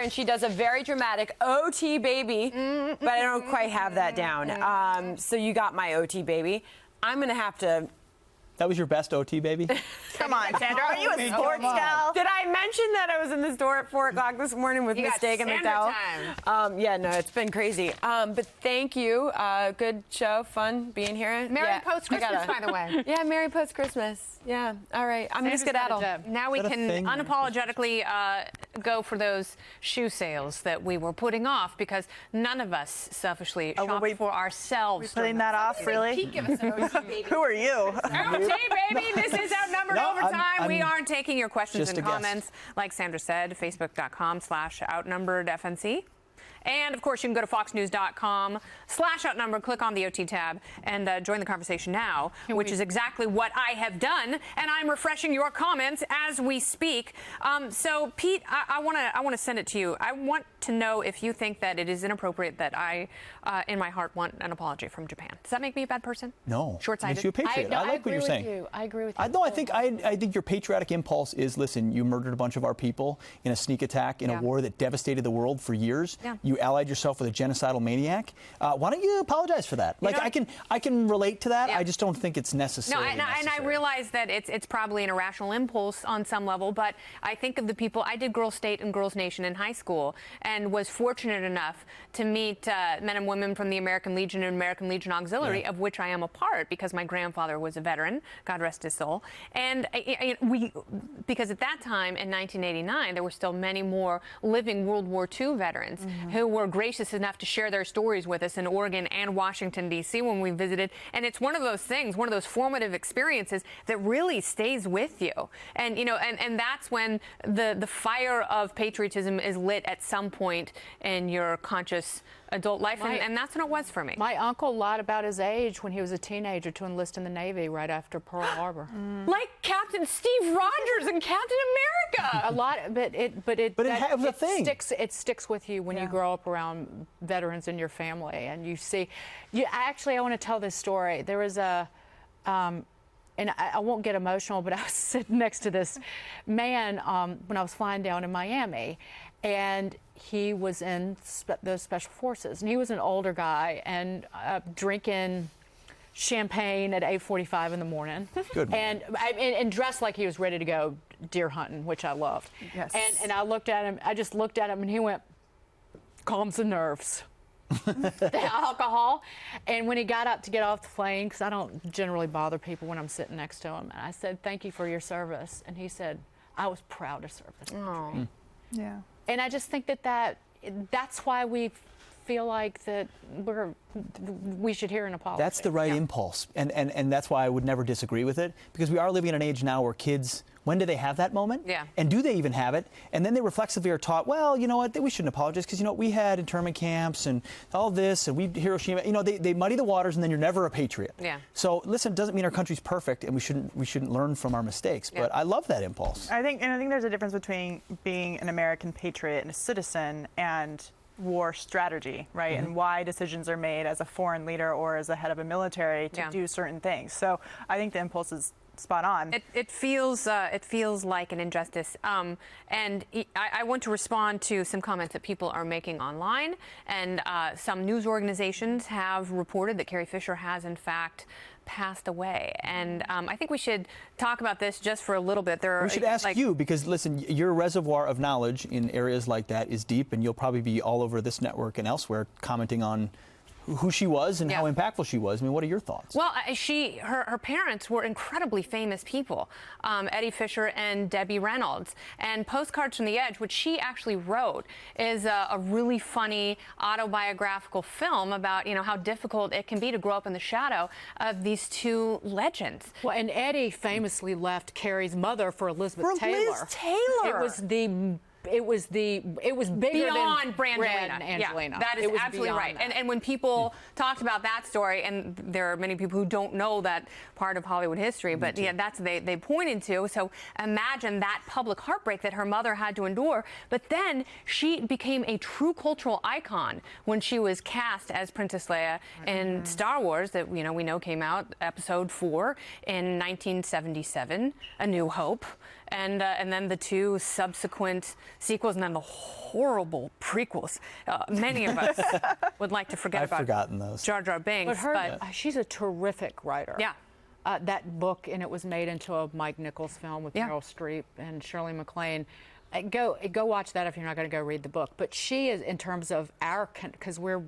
And she does a very dramatic OT baby, but I don't quite have that down. So you got my OT baby. I'm going to have to... That was your best OT, baby? Come on, Sandra. Are you a sports gal? Did I mention that I was in the store at 4 o'clock this morning with Mistake and McDowell? Yeah, no, it's been crazy. But thank you. Good show, fun being here. Merry post-Christmas, by the way. Yeah, Merry post-Christmas. Yeah, all right. I'm going to skedaddle. Now we can unapologetically go for those shoe sales that we were putting off because none of us selfishly shop for ourselves. Putting that off, really? Give us an OT, baby. Who are you? OT, baby. This is Outnumbered Overtime. We aren't taking your questions and comments. Like Sandra said, facebook.com/outnumberedfnc. And, of course, you can go to foxnews.com/outnumbered, click on the OT tab, and join the conversation now, which is exactly what I have done. And I'm refreshing your comments as we speak. So, Pete, I want to send it to you. I want to know if you think that it is inappropriate that I, in my heart, want an apology from Japan. Does that make me a bad person? No. Short-sighted? Makes you a patriot. I like what you're saying. I agree with you. No, I think your patriotic impulse is, listen, you murdered a bunch of our people in a sneak attack in a war that devastated the world for years. Yeah. You allied yourself with a genocidal maniac. Why don't you apologize for that? Like, I can relate to that. Yeah. I just don't think it's necessary. No, and I realize that it's probably an irrational impulse on some level, but I think of the people. I did Girls State and Girls Nation in high school and was fortunate enough to meet men and women from the American Legion and American Legion Auxiliary, of which I am a part because my grandfather was a veteran, God rest his soul. And because at that time in 1989, there were still many more living World War II veterans who were gracious enough to share their stories with us in Oregon and Washington, D.C. when we visited. And it's one of those things, one of those formative experiences that really stays with you. And, and that's when the fire of patriotism is lit at some point in your conscious adult life. And that's what it was for me. My uncle lied about his age when he was a teenager to enlist in the Navy right after Pearl Harbor. Like Captain Steve Rogers and Captain America. A lot, but it sticks with you when you grow up around veterans in your family and you see. Actually, I want to tell this story. There was a. And I won't get emotional, but I was sitting next to this man when I was flying down in Miami, and he was in the Special Forces, and he was an older guy and drinking champagne at 8:45 in the morning. Good. And dressed like he was ready to go deer hunting, which I loved. Yes. And I looked at him. I just looked at him, and he went, "Calms the nerves." The alcohol. And when he got up to get off the plane, because I don't generally bother people when I'm sitting next to him, and I said, "Thank you for your service," and he said, "I was proud to serve this country." Yeah. And I just think that's why we feel like that we should hear an apology. That's the right impulse, and that's why I would never disagree with it, because we are living in an age now where kids, when do they have that moment? Yeah. And do they even have it? And then they reflexively are taught, well, you know what, we shouldn't apologize because, we had internment camps and all this, and we Hiroshima. They muddy the waters, and then you're never a patriot. Yeah. So listen, it doesn't mean our country's perfect, and we shouldn't learn from our mistakes. But I love that impulse. I think there's a difference between being an American patriot and a citizen and war strategy, right? And why decisions are made as a foreign leader or as a head of a military to do certain things. So I think the impulse is spot on. It feels like an injustice. And I want to respond to some comments that people are making online. And some news organizations have reported that Carrie Fisher has, in fact, passed away. And I think we should talk about this just for a little bit. We should ask you, because, listen, your reservoir of knowledge in areas like that is deep, and you'll probably be all over this network and elsewhere commenting on who she was and how impactful she was. I mean, what are your thoughts? Well, her parents were incredibly famous people, Eddie Fisher and Debbie Reynolds. And Postcards from the Edge, which she actually wrote, is a really funny autobiographical film about, how difficult it can be to grow up in the shadow of these two legends. Well, and Eddie famously left Carrie's mother for Elizabeth Taylor. Liz Taylor. It was bigger beyond than Brangelina. Angelina. Yeah, that is absolutely right. And when people talked about that story, and there are many people who don't know that part of Hollywood history, but that's they pointed to. So imagine that public heartbreak that her mother had to endure. But then she became a true cultural icon when she was cast as Princess Leia in Star Wars, that we know came out Episode 4 in 1977, A New Hope. and then the 2 subsequent sequels, and then the horrible prequels. Many of us would like to forget about. I've forgotten those. Jar Jar Binks, but she's a terrific writer. Yeah. That book, and it was made into a Mike Nichols film with Meryl Streep and Shirley MacLaine. Go watch that if you're not going to go read the book. But she is, in terms of because we're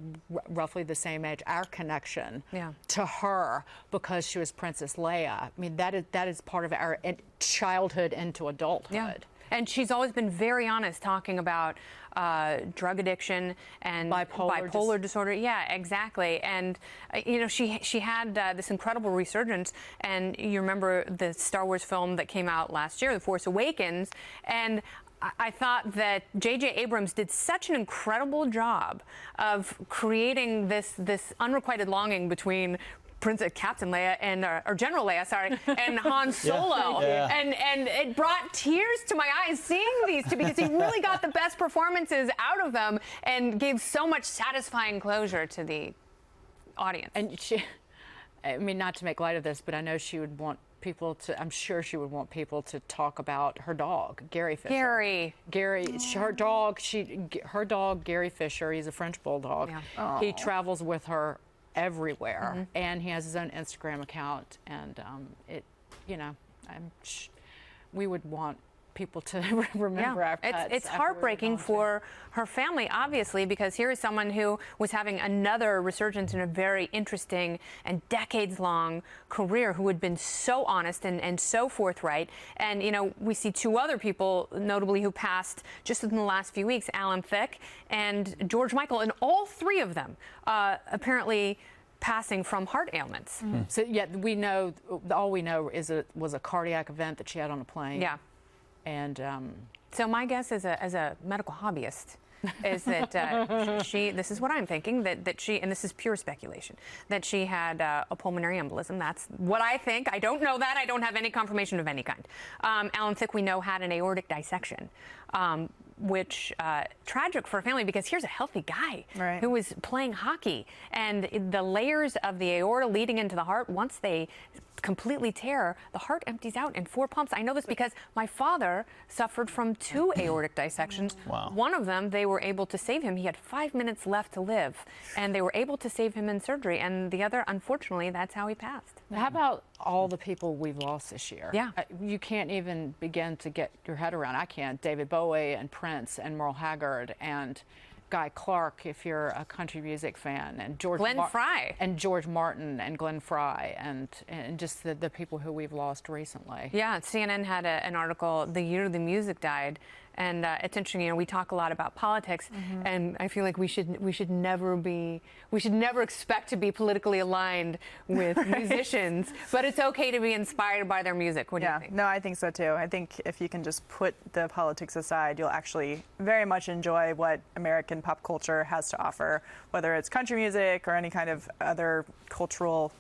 roughly the same age, our connection to her, because she was Princess Leia. I mean, that is part of our childhood into adulthood. Yeah. And she's always been very honest, talking about drug addiction and bipolar disorder. Yeah, exactly. And you know, she had this incredible resurgence. And you remember the Star Wars film that came out last year, The Force Awakens, and I thought that J.J. Abrams did such an incredible job of creating this unrequited longing between Captain Leia and or General Leia, sorry, and Han Solo, and it brought tears to my eyes seeing these two, because he really got the best performances out of them and gave so much satisfying closure to the audience. And I mean, not to make light of this, but I know she would want people to, I'm sure she would want people to talk about her dog, Gary Fisher. Her dog, Gary Fisher, he's a French bulldog. Yeah. He travels with her everywhere, and he has his own Instagram account, and we would want people to remember our pets. It's heartbreaking for her family, obviously, because here is someone who was having another resurgence in a very interesting and decades-long career, who had been so honest and so forthright. And, you know, we see 2 other people, notably, who passed just in the last few weeks, Alan Thicke and George Michael, and all 3 of them apparently passing from heart ailments. So, we know, all we know is it was a cardiac event that she had on a plane. Yeah. And so my guess as a medical hobbyist is that this is what I'm thinking, that she, and this is pure speculation, that she had a pulmonary embolism. That's what I think. I don't know that. I don't have any confirmation of any kind. Alan Thicke, we know, had an aortic dissection, which tragic for a family, because here's a healthy guy who was playing hockey, and the layers of the aorta leading into the heart, once they completely tear, the heart empties out in 4 pumps. I know this because my father suffered from 2 aortic dissections. Wow. One of them, they were able to save him. He had 5 minutes left to live, and they were able to save him in surgery. And the other, unfortunately, that's how he passed. How about all the people we've lost this year? Yeah. You can't even begin to get your head around. I can't. David Bowie and Prince and Merle Haggard and Guy Clark, if you're a country music fan, and Glenn Frey and George Martin and Glenn Frey, and just the people who we've lost recently. Yeah, CNN had an article, the year the music died, and it's interesting. You know, we talk a lot about politics, and I feel like we should never expect to be politically aligned with musicians, but it's okay to be inspired by their music. What do you think? No, I think so too. I think if you can just put the politics aside, you'll actually very much enjoy what American pop culture has to offer, whether it's country music or any kind of other cultural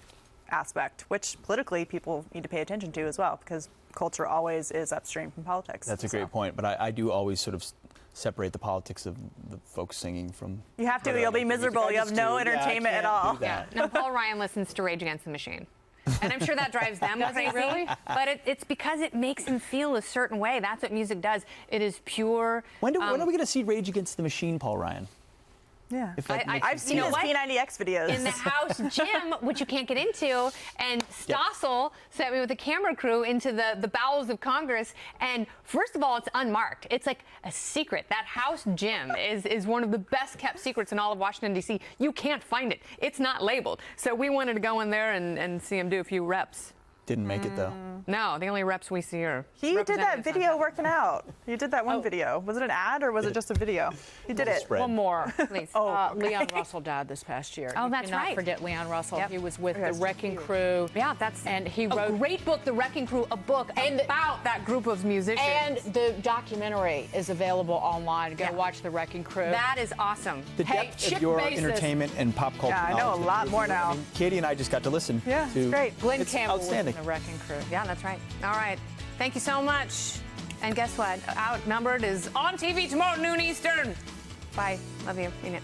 aspect, which politically people need to pay attention to as well, because culture always is upstream from politics. That's a great point, but I do always sort of separate the politics of the folks singing from... You have to, you'll be miserable, you have no entertainment at all. Yeah. Now, Paul Ryan listens to Rage Against the Machine. And I'm sure that drives them crazy. Really? But it's because it makes them feel a certain way. That's what music does. It is pure... When are we going to see Rage Against the Machine, Paul Ryan? Yeah, I've seen his P90X videos. In the house gym, which you can't get into, and Stossel sent me with a camera crew into the bowels of Congress, and first of all, it's unmarked. It's like a secret. That house gym is one of the best kept secrets in all of Washington, D.C. You can't find it. It's not labeled. So we wanted to go in there and see him do a few reps. Didn't make it, though. No, the only reps we see are... He did that video working out. He did that one video. Was it an ad or was it just a video? He did it. One more, please. Leon Russell died this past year. Oh, that's right. Not forget Leon Russell. Yep. He was with the Wrecking Crew. Yeah, and he wrote a great book, The Wrecking Crew, a book about that group of musicians. And the documentary is available online. Go watch The Wrecking Crew. That is awesome. The depth of your entertainment and pop culture. Yeah, I know a lot more now. Katie and I just got to listen. Yeah, to, it's great. Glenn Campbell was in outstanding. The Wrecking Crew. Yeah, that's right. All right. Thank you so much. And guess what? Outnumbered is on TV tomorrow, noon Eastern. Bye. Love you. Mean it.